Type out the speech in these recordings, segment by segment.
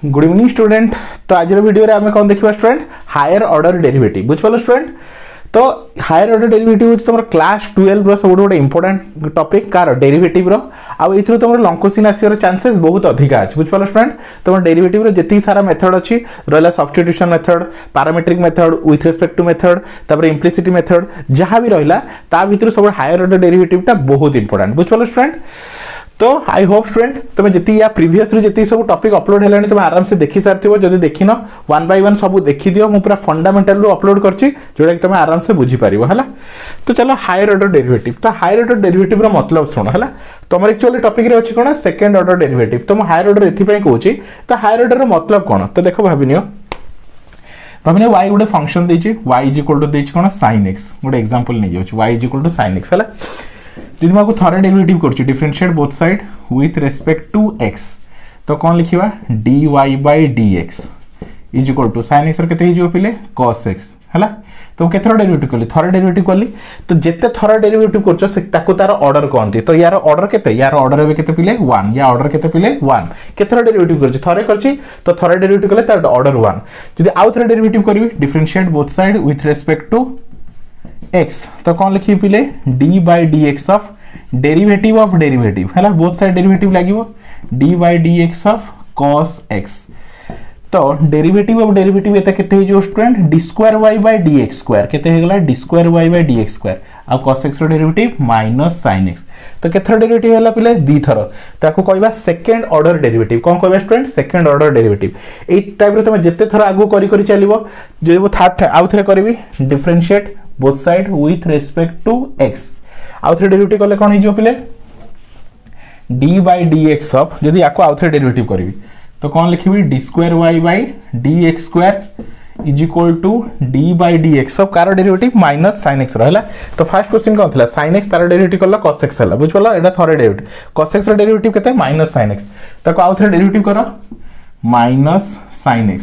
Good evening student. तो आज video रे आमे कौन देखिबा स्टूडेंट हायर ऑर्डर डेरिवेटिव बुझपालो स्टूडेंट। तो हायर ऑर्डर डेरिवेटिव होछ तमर क्लास 12 रो सब गोटे इंपोर्टेंट टॉपिक कार डेरिवेटिव रो आ इथरो तमर लॉन्ग क्वेश्चन आसीर चांसेस बहुत अधिक अछि बुझपालो स्टूडेंट। तमर डेरिवेटिव रो जति सारा मेथड अछि रहला substitution method, parametric method, with respect to method, तपर इम्प्लिसिट मेथड जहां भी रहला ता भीतर सब हायर ऑर्डर डेरिवेटिव ता बहुत इंपोर्टेंट बुझपालो स्टूडेंट। तो आई होप स्टूडेंट तुम जी या प्रीवियस जी सब टॉपिक अपलोड है तुम आराम से देखी सारी जब देखिन वन बाय वन सब देखी दियो मु पूरा फंडामेंटल रू अपलोड करछि जोटा कि तुम आराम से बुझी पारिबो हला। तो चलो हायर ऑर्डर डेरिवेटिव। तो हायर ऑर्डर डेरिवेटिव रो मतलब सुन हला तुम एक्चुअली टॉपिक रे अछि कोन सेकंड ऑर्डर डेरिवेटिव। तो हायर ऑर्डर एथि पय कहूछि। तो हायर ऑर्डर रो मतलब कोन तो देखो भाबिनियो y गोटे फंक्शन देछि y = देछि कोन sin x गोटे एग्जांपल नै जाउछि y = sin x हला। यदि मैं थोड़े डेरिवेटिव करछि differentiate both side with respect to x तो कौन लिखिबा dy/dx = sin x केते हिजो पिले cos x हला। तो केथरा डेरिवेटिव करली थोड़े डेरिवेटिव करली तो जेते थोड़ा डेरिवेटिव करछो से ताको तार ऑर्डर कोनती। तो यार ऑर्डर केते यार ऑर्डर एबे केते पिले 1 या ऑर्डर केते पिले 1 केथरा डेरिवेटिव करछि थोड़े करछि तो थोड़े डेरिवेटिव करले तार ऑर्डर 1। यदि आउ थोड़े डेरिवेटिव करबी differentiate both side with respect to x तो कौन लिखि पिले d/dx of derivative of derivative है बोथ साइड डेरिवेटिव लागिवो d/dx ऑफ cos x। तो डेरिवेटिव ऑफ डेरिवेटिव एता केते हे जो स्टूडेंट d2y/dx² केते हे गला d2y/dx² आ cos x रो डेरिवेटिव -sin x। तो केथरा डेरिवेटिव हला पिले दी थर ताको कहबा सेकंड ऑर्डर डेरिवेटिव। कोन कहबा स्टूडेंट सेकंड ऑर्डर डेरिवेटिव। ए टाइप रो तुम जत्ते थर आगु करी चलिवो जेबो थर्ड आउ थरे करबी differentiate both side with respect to x आउ थरे डेरिवेटिव करले कोन हिजो पिले d/dx ऑफ यदि याको आउ थरे डेरिवेटिव करबी तो कोन लिखिबी d2y/dx² d/dx of car derivative -sin x रहला। तो फर्स्ट क्वेश्चन कोन थला sin x तार डेरिवेटिव करला cos x हला बुझपला एटा थरे डेरिवेटिव cos x रो डेरिवेटिव केते -sin x ताको आउ थरे डेरिवेटिव करो -sin x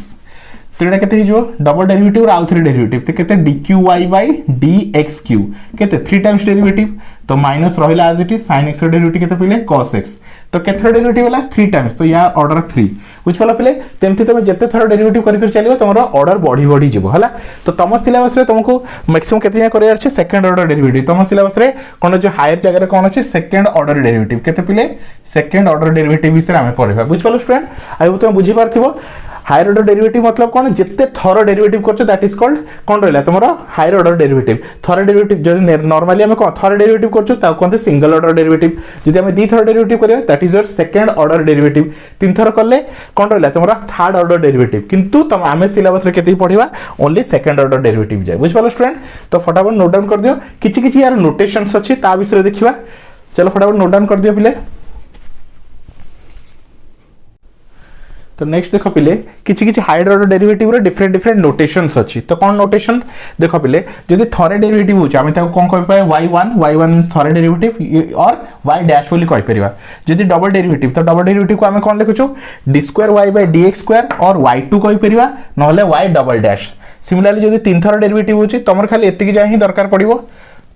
तो एटा केते हिजो डबल डेरिवेटिव और आउ थ्री डेरिवेटिव तो केते dqy/dx³ केते 3 टाइम्स डेरिवेटिव तो माइनस रहिला as it is sin x रो डेरिवेटिव केते पहिले cos x तो केते डेरिवेटिव होला 3 टाइम्स तो या ऑर्डर 3 बुझ पला पहिले तेमति तमे जत्ते थरो डेरिवेटिव करि चलियो तमरो ऑर्डर बढ़ी जिवो हला। तो तम सिलेबस रे तुमको मैक्सिमम केते करियार छै सेकंड ऑर्डर डेरिवेटिव तम सिलेबस रे कोन जो हायर जगह रे कोन छै सेकंड ऑर्डर डेरिवेटिव केते पहिले सेकंड ऑर्डर डेरिवेटिव विषय हमें पढिबा बुझ पलो स्टूडेंट। आइ तुम बुझी पारथिबो हायर ऑर्डर डेरिवेटिव मतलब कौन जिते थर डेरिवेटिव करछो दैट इज कॉल्ड कौन रहला तुमरो हायर ऑर्डर डेरिवेटिव। थर डेरिवेटिव जो नॉर्मली हम कौन थर डेरिवेटिव करछो ता कोन सिंगल ऑर्डर डेरिवेटिव जदि हम दी थर डेरिवेटिव करिया that is your second order derivative. तीन थर करले कौन रहला तुमरो थर्ड ऑर्डर डेरिवेटिव किंतु तुम आमे सिलेबस रे केते पढिबा ओनली सेकंड ऑर्डर डेरिवेटिव जाय बुझ पालो स्टूडेंट। तो फटाफट नोट डाउन कर दियो किछि किछि यार नोटेशंस अछि ता विषय देखिबा चलो फटाफट नोट डाउन कर दियो पिले। तो नेक्स्ट देखो पिले किछि किछि हायर ऑर्डर डेरिवेटिव रे डिफरेंट नोटेशंस अछि। तो कोन नोटेशन देखो पिले जदि थरे डेरिवेटिव होछ आमे ताको कोन कहि पाए y1 मींस थरे डेरिवेटिव और y डैश बोली कहि परिबा। जदि डबल डेरिवेटिव तो डबल डेरिवेटिव को आमे कोन लिखुछु d2y/dx² और y2 कहि परिबा नहले y डबल डैश। सिमिलरली जदि तीन थर डेरिवेटिव होछि तमर खाली एतिकी जाय ही दरकार पड़िबो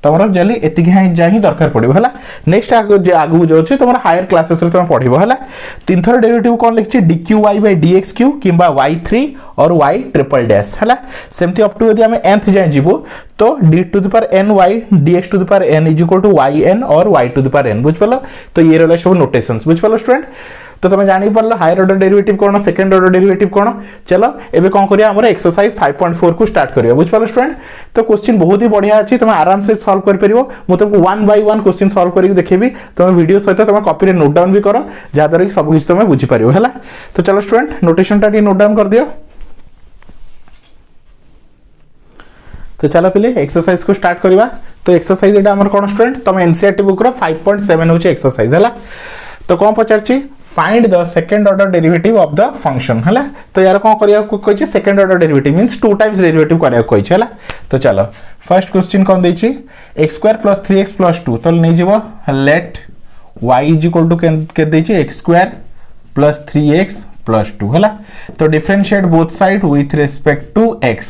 तमरो जल्दी एतिकी जा ही दरकार पड़िबो हला। नेक्स्ट आगु जो अछि तमरो हायर क्लासेस रे तम पढिबो हला। तीन थर डेरिवेटिव कोन लिखछि dqy/dx³ किंबा y3 और y ट्रिपल डैश हला। सेमति अप टू यदि हम nth जाय जिवो तो d⁻n y dx⁻n = yn और y⁻n बुझ पलो। तो ये रहला सब नोटेशंस बुझ पलो स्टूडेंट। तो तुम जानि परलो हायर ऑर्डर डेरिवेटिव कोन सेकंड ऑर्डर डेरिवेटिव कोन। चलो एबे कोन करिया हमर एक्सरसाइज 5.4 को स्टार्ट करिया बुझ पालो स्टूडेंट। तो क्वेश्चन बहुत ही बढ़िया अछि तुम आराम से सॉल्व कर परिबो मु तुमको one by one question solve करि देखेबी तुम वीडियो सहित तुम कॉपी रे नोट डाउन भी करो जा द्वारा कि सब कुछ तुम बुझी परिबो हला। तो चलो स्टूडेंट नोटेशन टा नोट डाउन कर दियो। तो चलो पहले एक्सरसाइज को स्टार्ट करिबा। तो एक्सरसाइज एटा हमर कोन स्टूडेंट तुम एनसीईआरटी बुक रो 5.7 होची एक्सरसाइज हला। तो कोन पचारची find the second order derivative of the function हला। तो यार कोन करिया को कहै second order derivative means 2 times derivative करिया कहै छै हला। तो चलो फर्स्ट क्वेश्चन कोन दै छी x² + 3x + 2 तो नै जेबो लेट y के दै छी x² + 3x + 2 हला। तो differentiate both side with respect to x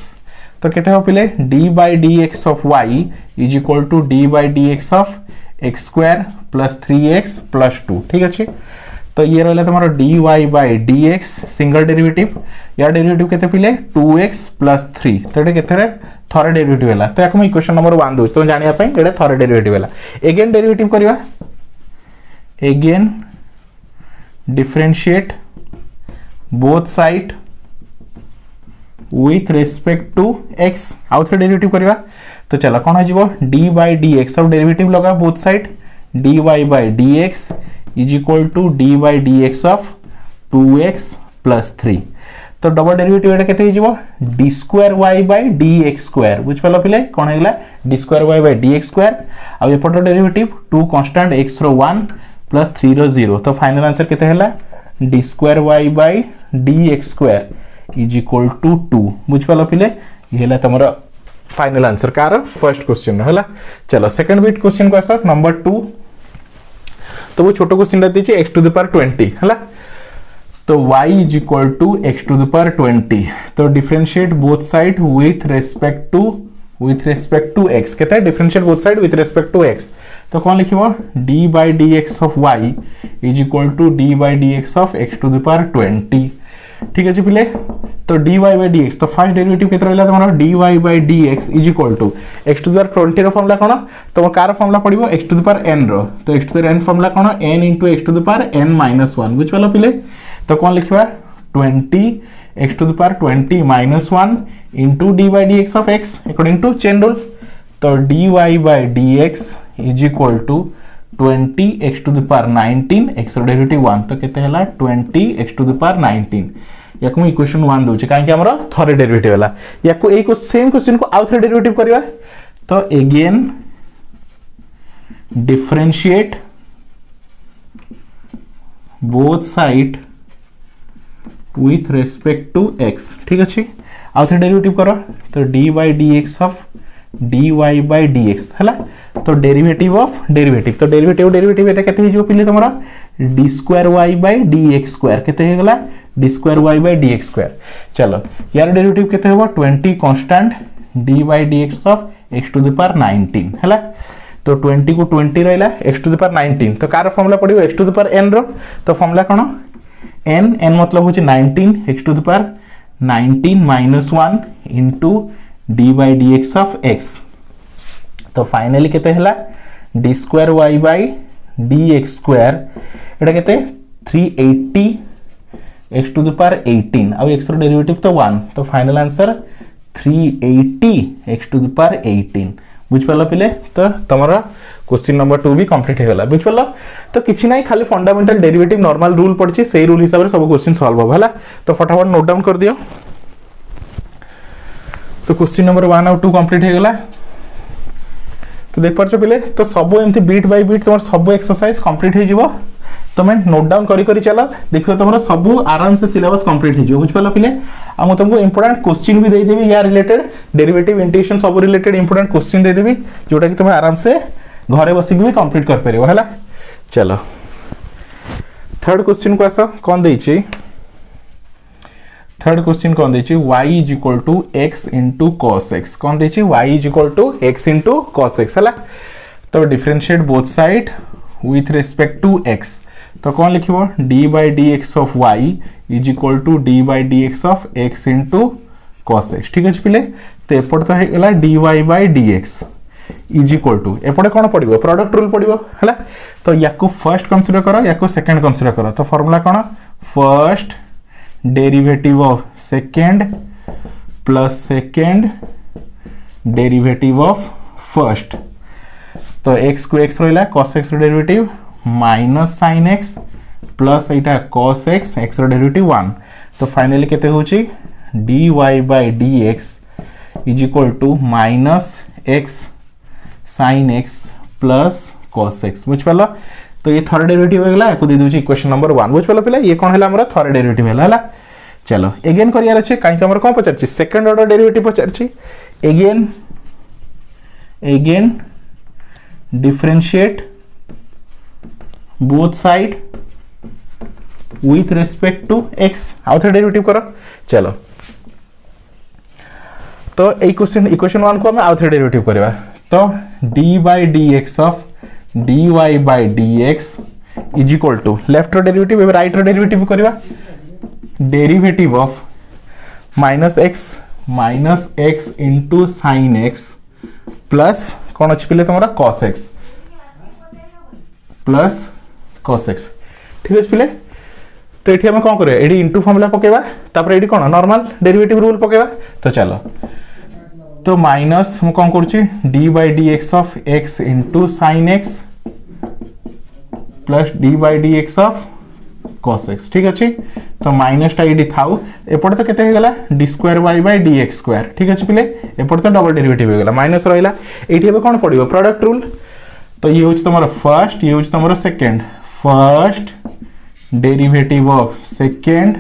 तो केते हो पिले d/dx of y = d/dx of x² + 3x + 2 ठीक अछि। तो ये रहा तुम dy by dx single derivative या डेरिवेटिव केते पिले 2x + 3 तो ये केते थरे डेरिवेटिव हैला तो याको इक्वेशन नंबर 1 दोस्त तो जानिया पई एडा थरे डेरिवेटिव हैला अगेन डेरिवेटिव करबा again differentiate both side with respect to x आउ थे डेरिवेटिव करबा तो चला कोन हो जिवो d बाय dx सब डेरिवेटिव लगा both side dy by dx is equal to d by dx of 2x + 3 तो डबल डेरिवेटिव एटा केते हिजिवो d2y बाय dx2 बुझ पलो पिले कोन हेला d2y बाय dx2 आ एपटो डेरिवेटिव 2 कांस्टेंट x रो 1 + 3 रो 0 तो फाइनल आंसर केते हेला d2y by dx2 is equal to 2 बुझ पलो पिले ये हेला तमरो फाइनल आंसर कार फर्स्ट क्वेश्चन हला चलो सेकंड बिट क्वेश्चन को आसा नंबर 2 तो वो छोटो क्वेश्चन दा दीजिए x टू द पावर 20 हला तो y is equal to x to the power 20 तो differentiate both side with respect to x कहता है differentiate both side with respect to x तो कौन लिखिबो d by dx of y is equal to d by dx of x to the power 20 ठीक है पिले तो dy बाय dx तो फर्स्ट डेरिवेटिव केते रहला तमरो dy by dx is equal to x to the power 20 रो formula कोन तो कार फॉर्मूला पडिबो x to the power n रो तो x to the n formula कोन n * x to the power n - 1 बुझ पलो पिले तो कौन लिखबा 20 x to the power 20 - 1 into d by dx of x according to chain rule तो dy by dx is equal to 20 x to the power 19 x रो derivative 1 तो केते हला 20 x टू द पावर 19 याको इक्वेशन 1 दोचे काहे कि हमरो थरे डेरिवेटिव हला याको ए को सेम क्वेश्चन को आउ थरे डेरिवेटिव करबा तो again differentiate both side with respect to x ठीक अछि आउ थे डेरिवेटिव करो तो d by dx of dy by dx हला तो डेरिवेटिव ऑफ डेरिवेटिव तो डेरिवेटिव एटा केते हिजो पिले तमरा d2y by dx2 केते हे गला d2y by dx2 चलो यार डेरिवेटिव केते होबो 20 constant d by dx of x to the power 19 हला तो 20 को 20 रहला x टू द पावर 19 तो कार फार्मूला पडिबो x to the power n रो तो फार्मूला कोन n मतलब होची 19 x to the power 19 - 1 into d by dx of x तो फाइनली केते हला d2y by dx2 एटा केते 380 x टू द पावर 18 अब x रो डेरिवेटिव तो 1 तो final answer 380 x to the power 18 बुझ पाला पिले तो तमरा क्वेश्चन नंबर 2 भी कंप्लीट हो गला बुझ पाला तो किछि नाही खाली फंडामेंटल डेरिवेटिव नॉर्मल रूल पड़छि सेही रूल हिसाब रे सब क्वेश्चन सॉल्व हो हला तो फटाफट नोट डाउन कर दियो तो क्वेश्चन नंबर 1 और 2 कंप्लीट हो गला तो देख परछो पिले तो सब एमती बीट बाय बीट तमर सब एक्सरसाइज कंप्लीट हो जिवो तमे नोट डाउन करी करी चला देखियो तमरा सब आराम से सिलेबस कंप्लीट हो जिवो बुझ पाला पिले आ मु तुमको इंपोर्टेंट क्वेश्चन भी दे देबी या रिलेटेड डेरिवेटिव इंटीग्रेशन सब रिलेटेड इंपोर्टेंट क्वेश्चन दे देबी जोटा कि तुम आराम से घरे बसी भी कंप्लीट कर परिबो हला चलो थर्ड क्वेश्चन को आसा कोन देछि थर्ड क्वेश्चन कोन देछि y = x * cos x कोन देछि y = x * cos x हला तो differentiate both side with respect to x तो कौन लिखिबो d by dx of y is equal to d by dx of x into cos x ठीक अछि पिले तो एपट तो हेला dy by dx is equal to एपटे कोन पडिबो प्रोडक्ट रूल पडिबो हला तो याको फर्स्ट कंसीडर करो याको सेकंड कंसीडर करो तो फार्मूला कोन first derivative of second plus second derivative of first तो x को x रहला cos x रो derivative minus sin x plus एटा cos x x रो डेरिवेटिव 1 तो फाइनली केते होची dy by dx is equal to minus x sin x plus cos x बुझ पाला तो ये थर्ड डेरिवेटिव हो गला एको दे दोची इक्वेशन नंबर 1 बुझ पाला पिला ये कोन हला हमरा थर्ड डेरिवेटिव हला चलो अगेन करियार अछि काई हमरा कोन पचरछि सेकंड ऑर्डर डेरिवेटिव पचरछि again differentiate both side with respect to x आउ थे डेरिवेटिव करो चलो तो ए क्वेश्चन इक्वेशन 1 को हम आउ थे डेरिवेटिव करबा तो d by dx of dy by dx is equal to left रो डेरिवेटिव एबे राइट रो डेरिवेटिव करबा derivative of minus X into sine X plus कौन अच्छी पिले तुम्हारा cos x plus cos x ठीक है पिले। तो ये आम कौन करें ये इंटू फॉर्मूला पकेबा तापर ये कौन नॉर्मल डेरिवेटिव रूल पकेबा तो चलो तो माइनस मु कौन करूची D by D x of x into sine X plus D by D x of cos x ठीक अच्छे। तो माइनस टा ये थाउ एपटे तो केते गला D square y by D X square ठीक अच्छे पिले एपटे तो डबल डेरिवेटिव हो गला माइनस रहिला एठी अब कोन पड़िबो प्रोडक्ट रूल। तो ये होच तमरो फर्स्ट ये होच तमरो second first derivative of second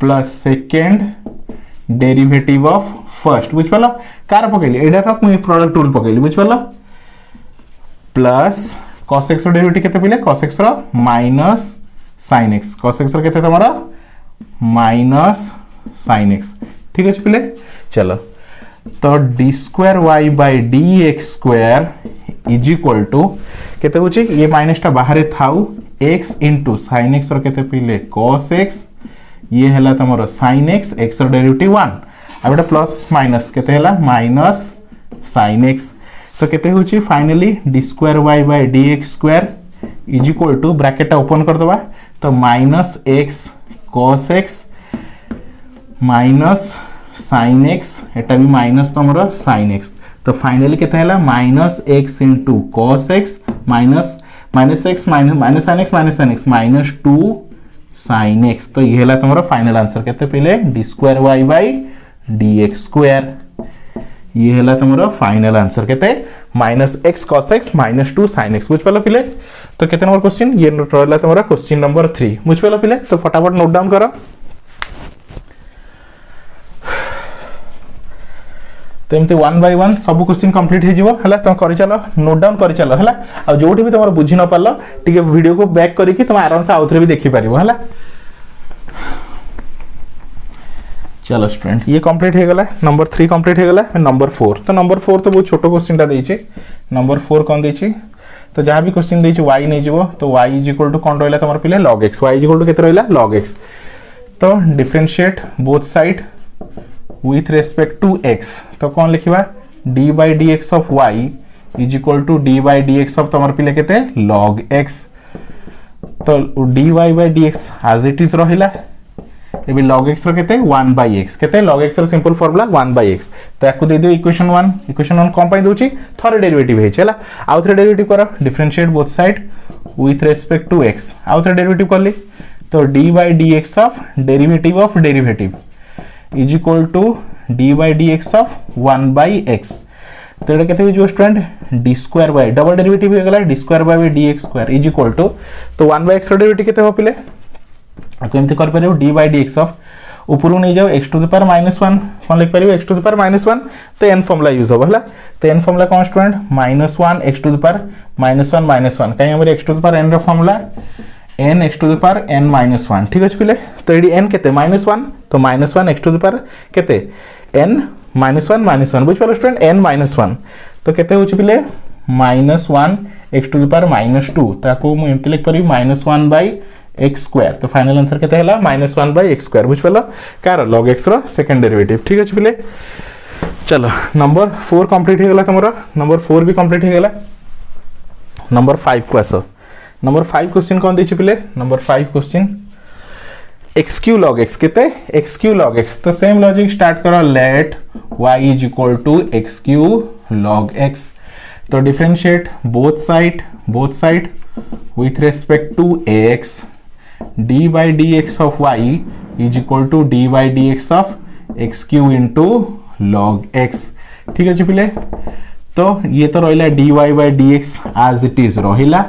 plus second derivative of first बुझ पालो कार पकेली एडा रो मु प्रोडक्ट रूल पकेली बुझ पालो प्लस cos x रो डेरिवेटिव केते पिले cos x रो minus sin x cos x रो केते तमरा माइनस sin x ठीक है पिले। चलो तो D square Y by D X square is equal to केते होची ये माइनस टा बाहर थाउ x इंटू साइन एक्स रो केते पिले cos x ये हला तमरो sin x x रो डेरिवेटिव 1 अब एटा प्लस माइनस केते हला माइनस sin x तो केते होची finally D square Y by D X square is equal to bracket open कर दबा तो minus X cos x minus sin x एटा भी माइनस तमरो sin x तो फाइनली केते हला minus x into cos x minus minus x minus sin x minus sin x minus 2 sin x तो ये हला तमरो फाइनल आंसर केते पहिले D square y by D X square ये हला तमरो फाइनल आंसर केते minus X cos x minus 2 sin x बुझ पालो पिले। तो केते नंबर क्वेश्चन ये रहला तमरो क्वेश्चन नंबर 3 बुझ पालो पिले। तो फटाफट नोट डाउन करो। तो एमती 1 बाय 1 सब क्वेश्चन कंप्लीट हे जिवो हला तुम करि चलो नोट डाउन करि चलो हला आ जोठी भी तमरो बुझी न पालो ठीक वीडियो को बैक करिकि तुम आराम से आउथरे भी देखि पारिबो हला। चलो स्टूडेंट ये कंप्लीट हो गला नंबर 3 कंप्लीट हो गला नंबर 4 तो नंबर 4 तो बहुत छोटो क्वेश्चन टा देछि नंबर 4 कोन देछि तो जहां भी क्वेश्चन देछि y नै जिवो तो y इज इक्वल टू कोन रहला तमर पिले log x y is equal to केते रहला log x तो differentiate both side with respect to x तो कोन लिखिबा d by dx of y is equal to d by dx of तमर पिले केते log x तो dy by dx as it is रहला एबे log x रो केते 1 by x केते log x रो सिंपल फार्मूला 1 by x तो याकू दे दियो इक्वेशन 1 कोन पाई दोची थरे डेरिवेटिव हे चला आउ थरे डेरिवेटिव करा differentiate both side with respect to x आउ थरे डेरिवेटिव करली तो d by dx of derivative is equal to d by dx of 1 by x तो एटा केते हो student d square by double derivative हो गला d square by dx square is equal to तो 1 by x रो डेरिवेटिव केते हो पिले केमती कर परियो d by dx ऑफ ऊपर नहीं जाओ x टू द पावर -1 कोन लिख परियो x टू द पावर -1 तो n फॉर्मूला यूज हो हला तो n फॉर्मूला कोन student -1 x to the power -1 काई हमर x to the power n रो formula n x to the power n -1 ठीक अछि पिले तो एडी n केते -1 तो -1 x टू द पावर केते n -1 बुझ पालो स्टूडेंट n -1 तो केते होछि पिले -1 x टू द पावर -2 ताको मु एमति लिख परियो -1 बाय x स्क्वायर तो फाइनल आंसर केते हला -1 बाय x स्क्वायर बुझ पालो कार log x रो सेकंड डेरिवेटिव ठीक अछि पिले। चलो नंबर 4 कंप्लीट हो गला तमरो नंबर 4 भी कंप्लीट हो गला नंबर 5 को आसो नंबर 5 क्वेश्चन कोन देछि पिले number 5 question x Q log x केते x क्यू log x तो सेम लॉजिक स्टार्ट करो let y is equal to x Q log x तो differentiate both side with respect to x d by dx of y is equal to d by dx of x cube into log x ठीक है पिले। तो ये तो रहिला dy by dx as it is रहिला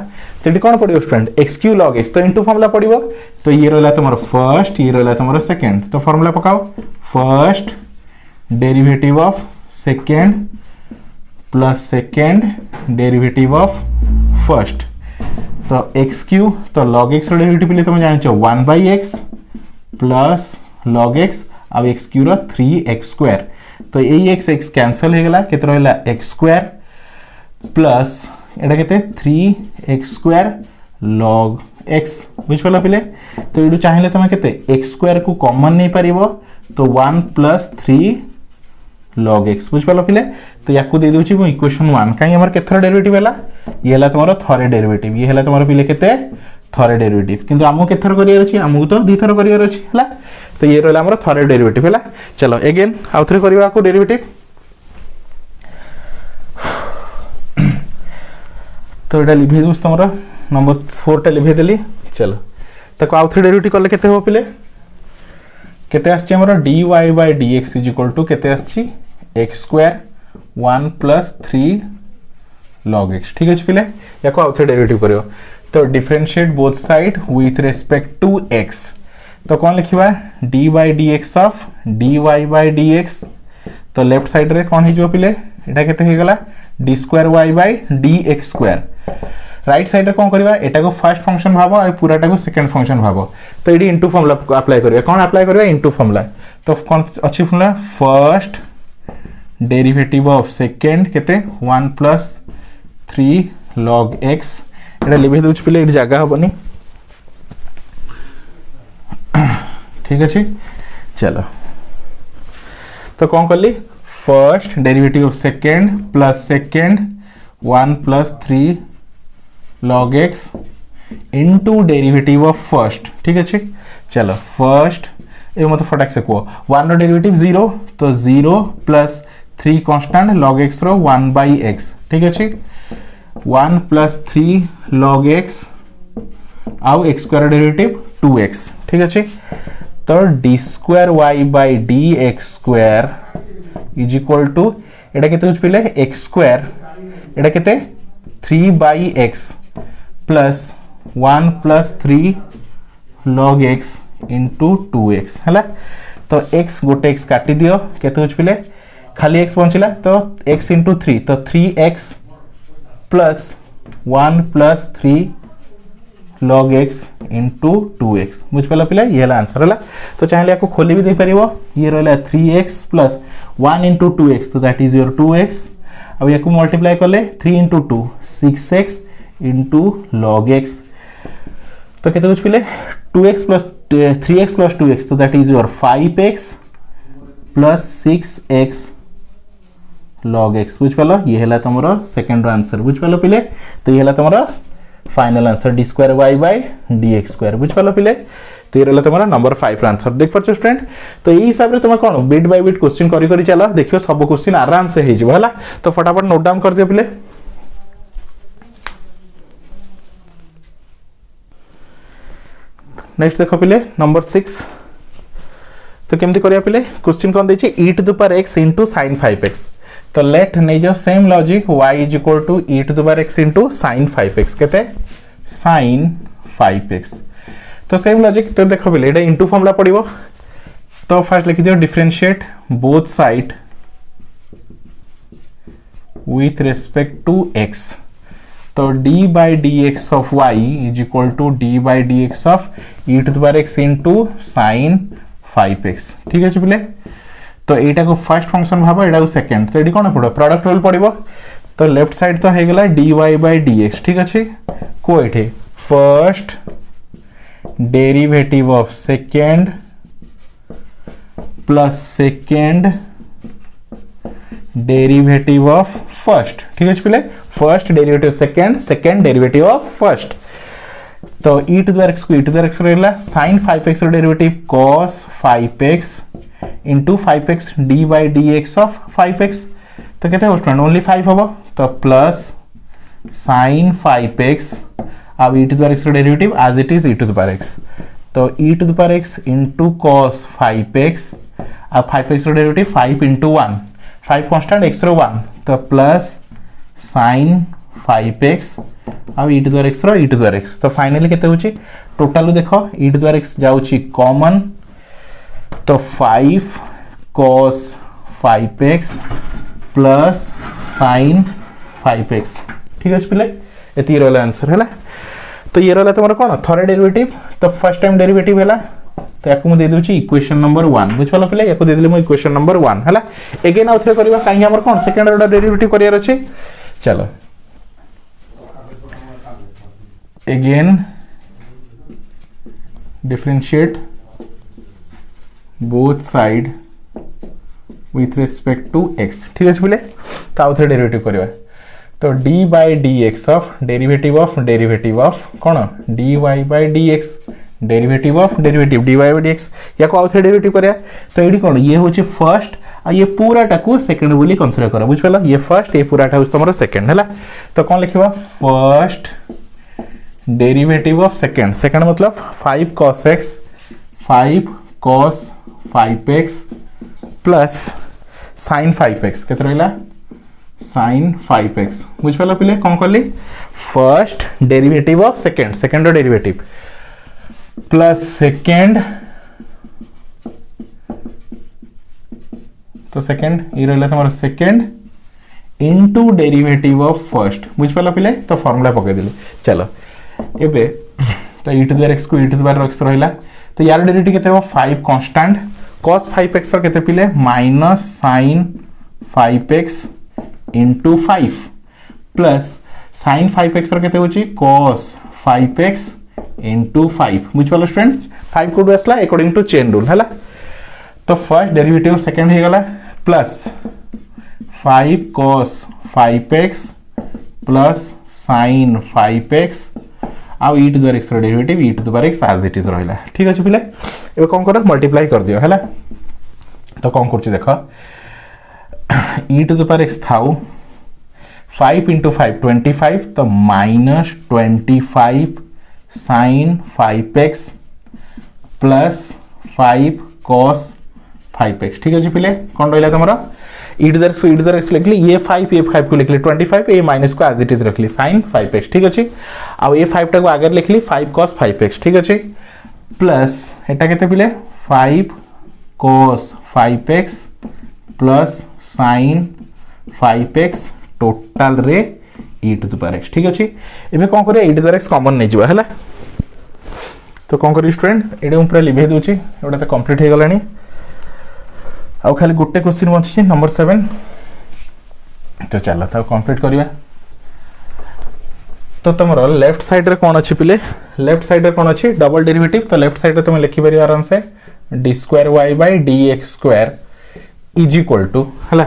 तो ये कौन पड़ियो student x cube log x तो इनटू फार्मूला पड़ियो तो ये रहिला तुम्हारा फर्स्ट ये रहिला तुम्हारा सेकंड तो फार्मूला पकाओ first derivative of second plus second derivative of first तो x क्यू तो log x रो डेरिवेटिव ले तुम जानि छ 1 by x plus log x अब x Q rho 3x square तो ए x कैंसिल हो गला केते रहला x स्क्वायर प्लस एटा केते 3x स्क्वायर log एक्स बुझिपाल पिले तो ये चाहिए तुम के एक्स स्क्वायर को कॉमन नहीं पार तो 1 प्लस 3 log x बुझिपाल पिले तो या दे दूची मु इक्वेशन 1 कहीं हमर केथर डेरिवेटिव हैला ये हैला तुमरो थरे डेरिवेटिव ये हैला तुमरो पिले केते थरे डेरिवेटिव किंतु हमहु केथर करियर अछि हमहु तो दी थर करियर अछि हैला तो ये रहला हमरो थरे डेरिवेटिव हैला चलो अगेन आउथरे करबा को डेरिवेटिव तो एटा लिखि दूस तुमरो नंबर 4 टा लिखि देली चलो ताको आउथरे डेरिवेटिव करले केते हो पिले केते आछि हमरो dy by dx केते आछि x square 1 plus 3 log x ठीक अछि पिले याको आउथरे डेरिवेटिव करियो तो differentiate both side with respect to x तो कौन लिखिबा dy by dx of dy by dx तो लेफ्ट साइड रे कौन हिजो पिले एटा केते हे गला d square y by dx square right side रे कौन करबा एटा को फर्स्ट फंक्शन भाबो आ पूराटा को सेकंड फंक्शन भाबो तो एडी इनटू फॉर्मूला अप्लाई करबा कौन अप्लाई करबा इनटू फॉर्मूला तो कौन अछि formula first derivative of second केते 1 प्लस 3 log x एटा लिखि दोछ पिले एडी जगह हबनी ठीक अछि चलो तो कौन करली first derivative of second plus second 1 plus 3 log x into derivative of first ठीक अछि चलो फर्स्ट ए मत फटाक से को 1 रो डेरिवेटिव 0 तो 0 प्लस 3 कांस्टेंट log x रो 1 by x ठीक अछि 1 प्लस 3 log x आउ x स्क्वायर डेरिवेटिव 2x ठीक अछि तो d square y by dx square is equal to एटा केते होछ पिले x स्क्वायर एटा केते 3 by x plus 1 plus 3 log x into 2x हैला तो x गोटे x काटी दियो केते होछ पिले खाली x बंचिला तो x into 3 तो 3x plus 1 plus 3 log x into 2x बुझ पाला पिले ये हला आंसर हला तो चाहे याको खोली भी दे परिबो ये रहला 3x प्लस 1 into 2x तो दैट इज योर 2x अब याको मल्टीप्लाई करले 3 into 2 6x into log x तो केते कुछ पिले 2x plus 3x plus 2x तो that is your 5x plus 6x log x बुझ पालो ये हला तमरो सेकंड आंसर बुझ पालो पिले तो ये हला तमरो final answer d square y by dx square बुझ पालो पिले तो ये रहला तमरो नंबर 5 आंसर देख परछो स्टूडेंट तो ई हिसाब रे तुम कोन बिट बाय बिट क्वेश्चन करी करी चला देखियो सब क्वेश्चन आराम से हे जिवो हला तो फटाफट नोट डाउन कर दियो पिले नेक्स्ट देखो पिले नंबर 6 तो केमती करिया पिले क्वेश्चन कोन देछि e to the power x into sin 5x तो लेट नै जो same logic y is equal to e to the power x into sin 5x केते sin 5x तो सेम लॉजिक तो देखो पिले एटा इनटू फॉर्मूला पड़िबो तो फर्स्ट लिखि दियो differentiate both side with respect to x तो d by dx of y is equal to d by dx of e to the power x into sin 5x ठीक है पिले तो एटा को फर्स्ट फंक्शन भाबो एटा को सेकंड तो एडी कोन पड़ो product rule पड़िबो तो लेफ्ट साइड तो हे गेला dy by dx ठीक अछि को एठे first derivative of second plus second derivative of first ठीक अछि पिले first derivative second second derivative of first तो e to the power x को e to the power x रहला sin 5x row derivative cos 5x into 5x d by dx of 5x तो केते हो student only 5 होबो तो plus sin 5x अब e to the power x रो derivative as it is e to the power x तो e to the power x into cos 5x अब 5x रो derivative 5 into 1 5 constant x रो 1 तो plus sin 5x अब e to the power x रो e to the power x तो finally केते होची total देखो e to the power x जाउची कॉमन तो 5 cos 5x plus sin 5x ठीक है पिले एती रहला आंसर हैला तो ये रहला तमरो कोन थर्ड डेरिवेटिव तो फर्स्ट टाइम डेरिवेटिव हैला तो याकु म दे दोची इक्वेशन नंबर 1 बुझपालो पिले याकु दे देले म इक्वेशन नंबर 1 हैला अगेन आउथरे करबा काई हमर कोन सेकंड ऑर्डर डेरिवेटिव करियर अछि चलो again differentiate both side with respect to x ठीक अच्छे बोले तो आउ थे डेरिवेटिव करवा तो d by D x of derivative of कौन d y by D x derivative of derivative d y by D x या को आउ थे डेरिवेटिव करवा तो ये कौन ये हूँ फर्स्ट आ ये पूराटा को सेकेंड बोली कनसीडर कर बुझिपाल ये फर्स्ट ये पूराटा हूँ तुम सेकेंड है तो कौन लिखा first derivative of second second मतलब 5 cos x 5 cos 5x plus sin 5x केते रहिला sin 5x बुझिपाल पिले कौन कली first derivative of second second derivative plus second तो सेकेंड ये रहा तुम second into derivative of first बुझिपाल पिले तो फॉर्मूला पकई देली चलो एबे तो e टू द x को e टू द x रहिला तो यार डेरिवेटिव केते हो 5 कांस्टेंट cos 5x र केते पिले minus sin 5x into 5 plus sin 5x र केते होची cos 5x इनटू 5 बुझिपाल स्टूडेंट 5 कोड आसला अकॉर्डिंग टू चेन रूल हला तो फर्स्ट डेरिवेटिव सेकंड हे गला plus 5 cos 5x plus sin 5x आउ e टू द x रो derivative e to the x as it is रहिला ठीक अछि पिले एबे कोन कर मल्टीप्लाई कर दियो हला तो कोन करछि देखो e टू द x थाउ 5 into 5 25 तो minus 25 sin 5x plus 5 cos 5x ठीक अछि पिले कोन रहिला तमरा e टू द x लिखली ये 5 को लिखली 25 ये माइनस को एज इट इज रखली sin 5x ठीक अछि आ ये 5 टा को आगे लिखली 5 cos 5x ठीक अछि प्लस एटा केते पिले 5 cos 5x plus sin 5x total रे e टू द x ठीक अछि एबे कोन करे e to the x common नै जिवा हला तो कोन करी स्टूडेंट एडे ऊपर लिभे दोची एटा तो कंप्लीट हे गलानी आउ खाली गोटे क्वेश्चन बची नंबर 7 तो चलो था कंप्लीट करिया तो तुमरो लेफ्ट साइड रे कोन अछि पिले लेफ्ट साइड रे कोन अछि डबल डेरिवेटिव तो लेफ्ट साइड रे तुम लिखि पारि आराम से d2y dx2 is equal to हला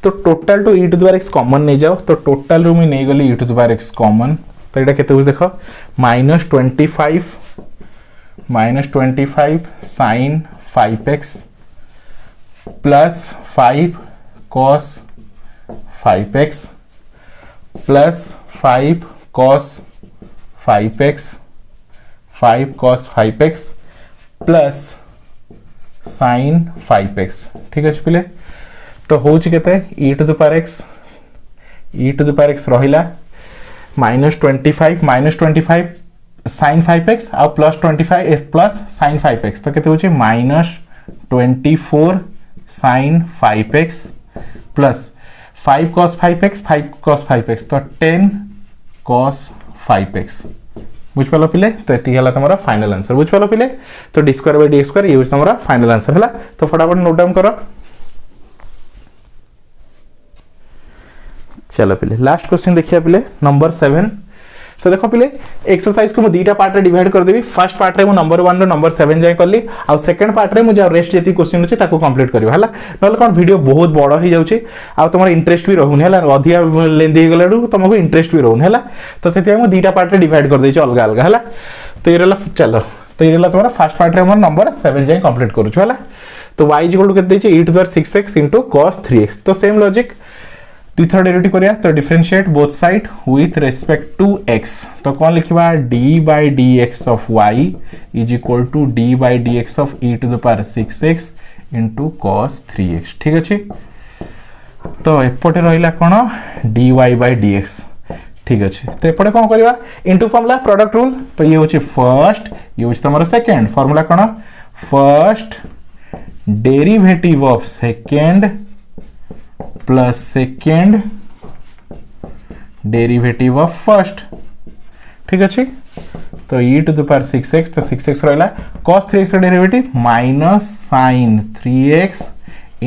तो total two e to the x common नै जाओ तो टोटल रू में नै गली e to the x common तो एटा केते हो देखो -25 sin 5x plus 5 cos 5x plus 5 cos 5x 5 cos 5x plus sin 5x ठीक अछि पिले तो होछि केते e टू द x रहिला -25 sin 5x और प्लस 25 प्लस sin 5x तो केते होछि -24 sin 5x plus 5 cos 5x तो 10 cos 5x बुझपालो पिले तो एति हला तमरा फाइनल आंसर बुझपालो पिले तो d2 by dx2 ये तमरा फाइनल आंसर हला तो फटाफट नोट डाउन करो चलो पिले लास्ट क्वेश्चन देखिया पिले नंबर 7 तो देखो पिले एक्सरसाइज को मु दीटा पार्ट रे डिवाइड कर देबी फर्स्ट पार्ट रे मु नंबर 1 रो नंबर 7 जाय करली आ सेकंड पार्ट रे मु जा रेस्ट जेती क्वेश्चन अछि ताको कंप्लीट करियो हला नले कोन वीडियो बहुत बड़ हो जाउछि आ तमर इंटरेस्ट भी रहउन हला अधिया लेंदी गलाडू तुमको इंटरेस्ट भी रहउन हला तो सेति मु दीटा पार्ट रे डिवाइड कर देछि अलग अलग हला तो इरेला चलो तो इरेला तमरा फर्स्ट पार्ट रे हमर नंबर 7 जाय कंप्लीट करू हला तो y = केते देछि e to the 6x cos 3x तो सेम लॉजिक तीसरा डेरिवेटिव करिया तो differentiate both side with respect to x तो कौन लिखिबा d by dx of y is equal to d by dx of e to the power 6x into cos 3x ठीक अछि तो एपटे रहिला कोन dy by dx ठीक अछि तो एपटे कोन करिवा इनटू फार्मूला प्रोडक्ट रूल तो ये होछि फर्स्ट ये होछि तमरो सेकंड फार्मूला कोन first derivative of second plus second derivative of first ठीक अछि तो e to the power 6x तो 6x रहला cos 3x derivative minus sin 3x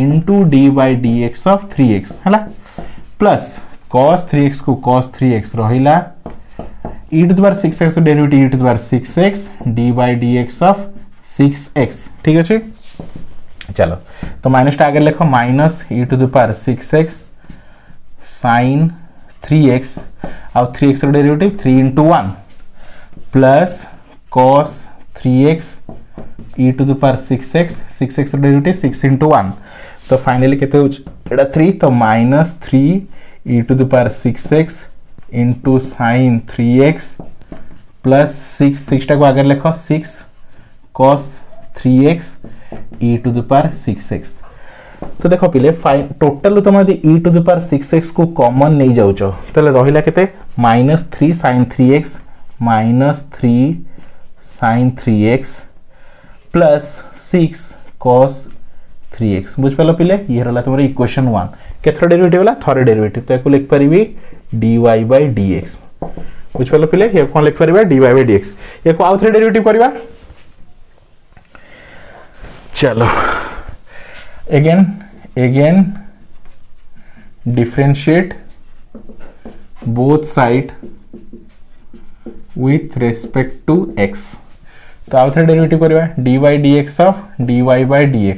into d by dx of 3x हला प्लस cos 3x को cos 3x रहिला e to the power 6x derivative e to the power 6x d by dx of 6x ठीक अच्छे। चलो तो minus टा आगे लिखो minus e to the power 6x sin 3x और 3x derivative 3 into 1 plus cos 3x e to the power 6x derivative 6 into 1 तो finally केते हो एटा 3 तो minus 3 e to the power 6x into sin 3x plus 6 टा को आगे लिखो 6 cos 3x e to the power 6x। तो देखो पिले टोटल तुम यदि e to the power 6x को कॉमन नहीं जाउछ तले रहिला केते minus 3 sin 3x minus 3 sin 3x plus 6 cos 3x बुझ पालो पिले ये रहला तुमर इक्वेशन 1 केथरा डेरिवेटिव होला थरे डेरिवेटिव तो एको लिख परिबी dy by dx बुझ पालो पिले ये कोन लिख परिबा dy by dx ये को आउ थरे डेरिवेटिव करबा। चलो again differentiate both side with respect to x तो आउ थरे डेरिवेटिव करबा dy dx of dy by dx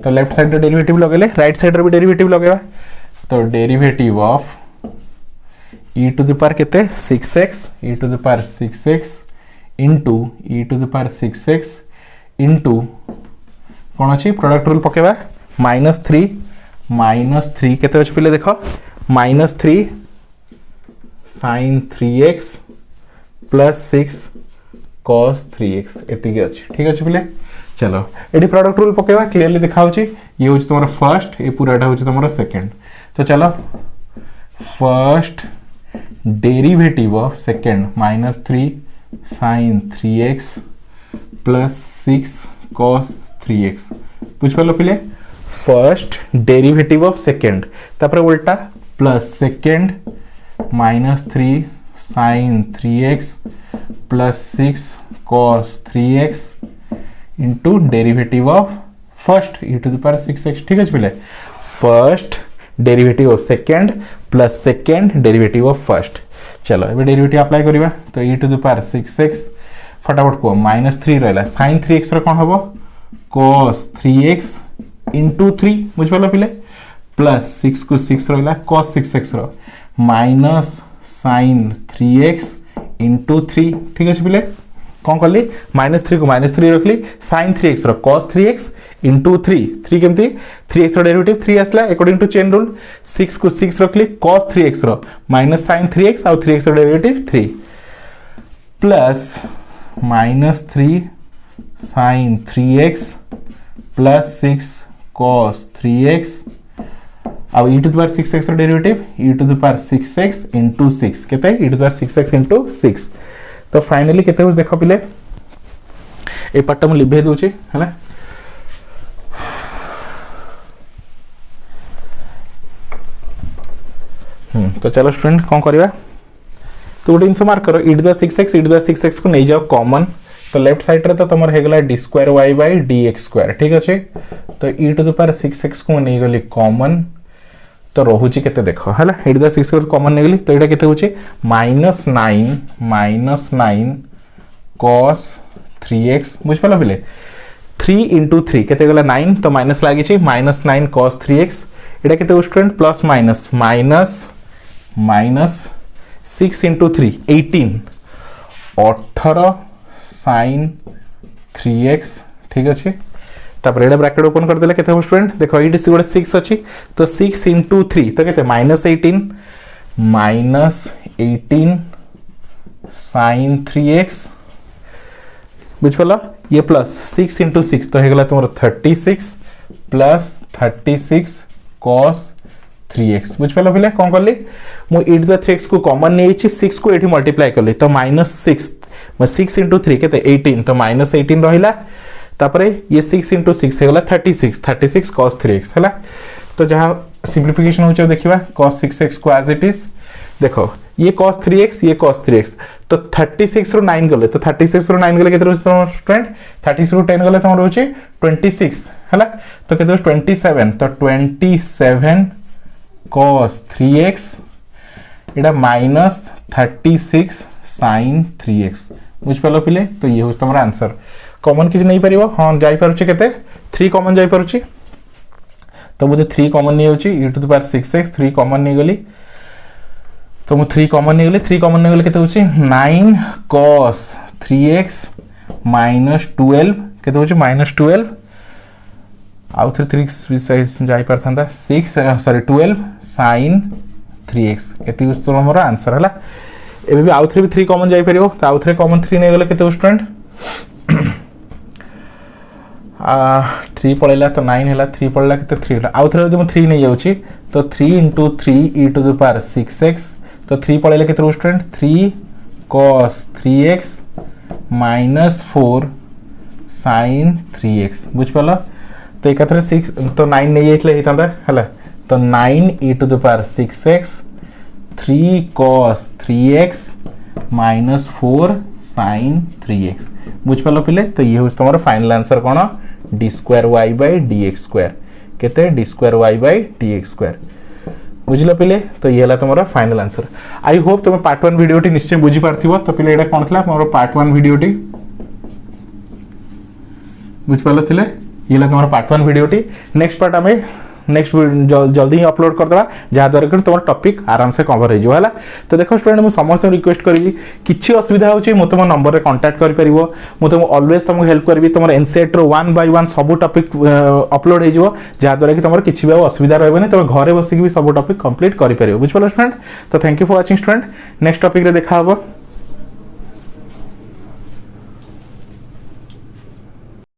तो लेफ्ट साइड रे डेरिवेटिव लगेले राइट साइड रे भी डेरिवेटिव लगेबा तो derivative of e to the power केते 6x e to the power 6x into e to the power 6x into कोन अछि प्रोडक्ट रूल पकेबा -3 केते अछि पहिले देखो -3 sin 3x plus 6 cos 3x एतिके अछि ठीक अछि पहिले। चलो एडी प्रोडक्ट रूल पकेबा क्लियरली देखा होछि ये होछि तुम्हारा फर्स्ट ये पूराटा होछि तुम्हारा सेकंड तो चलो first derivative of second -3 sin 3x plus 6 cos 3x बुझ पालो पिले फर्स्ट डेरिवेटिव ऑफ सेकंड तापर उल्टा plus second -3 sin 3x plus 6 cos 3x into derivative of first e to the power 6x ठीक है पिले first derivative of second plus second derivative of first. चलो एबे डेरिवेटिव अप्लाई करिबा तो e to the power 6x फटाफट को -3 रहला sin 3x रो कोन हबो cos 3x into 3 बुझ पालो पिले प्लस 6 को 6 रहला cos 6x रो माइनस sin 3x into 3 ठीक है पिले कौन कली -3 को -3 रखली sin 3x रो cos 3x into 3 केमती 3x रो डेरिवेटिव 3 आसला अकॉर्डिंग टू चेन रूल 6 को 6 रखली cos 3x रो माइनस sin 3x और 3x रो derivative 3 plus -3 sin 3x plus 6 cos 3x अब e to the power 6x रो derivative e to the power 6x into 6 केते e to the power 6x into 6 तो finally केते होस देखो पिले ए पार्ट हम लिभे दोची हैला तो चलो स्टूडेंट कोन करबा तो गोटे जिनस मार्क करो e टू द 6x को नहीं जाओ कॉमन तो लेफ्ट साइड रे तो तमर हे गेला d square y by dx square ठीक अछि तो e to the power 6x को नहीं गली कॉमन तो रहुची केते देखो हैला e टू द 6 को कॉमन नहीं गली तो एटा केते होची -9 cos 3x बुझ पाला बिले 3 into 3 केते गला 9 तो माइनस लागी छी -9 cos 3x एटा केते student plus minus 6 into 3 18 sin 3x ठीक अछि तापर एडा ब्रैकेट ओपन कर देले केते हो स्टूडेंट देखो एडी से गोटे 6 अछि तो 6 into 3 तो केते -18 sin 3x बुझ पला ये प्लस 6 into 6 तो हे गेला तुमर 36 प्लस 36 cos 3x बुझ पला पिले कोन करली मु e टू द 3x को कॉमन नै छी 6 को एठी मल्टीप्लाई करली तो -6 मैं 6 into 3 केते 18 तो -18 रहिला तापरे ये 6 into 6 हे गेला 36 cos 3x हला तो जहां सिंपलीफिकेशन हो देखिबा cos 6x को एज इट इज देखो ये cos 3x ये cos 3x तो 36 रो 9 गले तो 36 रो 9 गले केते रहछ तो स्टूडेंट 30 रो 10 गले तो रहछ 26 हला तो केते 27 तो 27 cos 3x एडा -36 sin 3x बुझिपाल पिले तो ये हूँ तुम आंसर कॉमन किसी नहीं पार हाँ जापर के 3 कॉमन जापर तो मुझे 3 कॉमन नहीं होची e to the power 6x 3 common नहीं गली तो मुझे 3 कॉमन नहीं गली 3 कॉमन नहीं गले केते होची 9 cos 3x माइनस 12 केते होची माइनस 12 आउ 3 जाई पार था 6 सॉरी 12 sin 3x एति होची तो हमर आंसर हला एबे भी आउ 3 कॉमन जाई परियो तो आउ 3 कॉमन 3 नहीं गले केते स्टूडेंट 3 पड़ेगा तो 9 है 3 पड़ेगा के 3 है आउ थे जो 3 नहीं जाऊँगी तो 3 into 3 e to the power 6x तो 3 पड़ेगा के student 3 cos 3x minus 4 sin 3x बुझिपाल तो एक 6 तो 9 नहीं जाता है तो 9 e to the power 6x 3 cos 3x minus 4 sin 3x बुझिपाल पिले तो ये हूँ तुम फाइनल आंसर कौन d square y by dx square केते d square y by dx square बुझिल पिले तो ये हला तुम फाइनल आंसर आई होप तुम पार्ट 1 वीडियो निश्चय बुझी पारथिबो तो पिले एटा कोन थला मोर पार्ट 1 वीडियो बुझिपाल थिले ये हला तुम पार्ट 1 वीडियो नेक्स्ट पार्ट आमे नेक्स्ट जल्दी ही अपलोड कर देबा जहा द्वारा कि तुम टॉपिक आराम से कवर हो जाला तो देखो स्टूडेंट मु समस्त रिक्वेस्ट करी किछि असुविधा होची मु तुम नंबर रे कांटेक्ट करि परिबो मु तुम ऑलवेज तुमको हेल्प करबी तुम एनसीईआरटी रो 1 बाय 1 सब टॉपिक अपलोड हे जिवो जहा द्वारा कि तुम किछि भी असुविधा रहबे नै तुम घरे बसिक भी सब टॉपिक कंप्लीट करि परिबो बुझ पालो स्टूडेंट तो thank you for watching student next topic रे देखा हबो।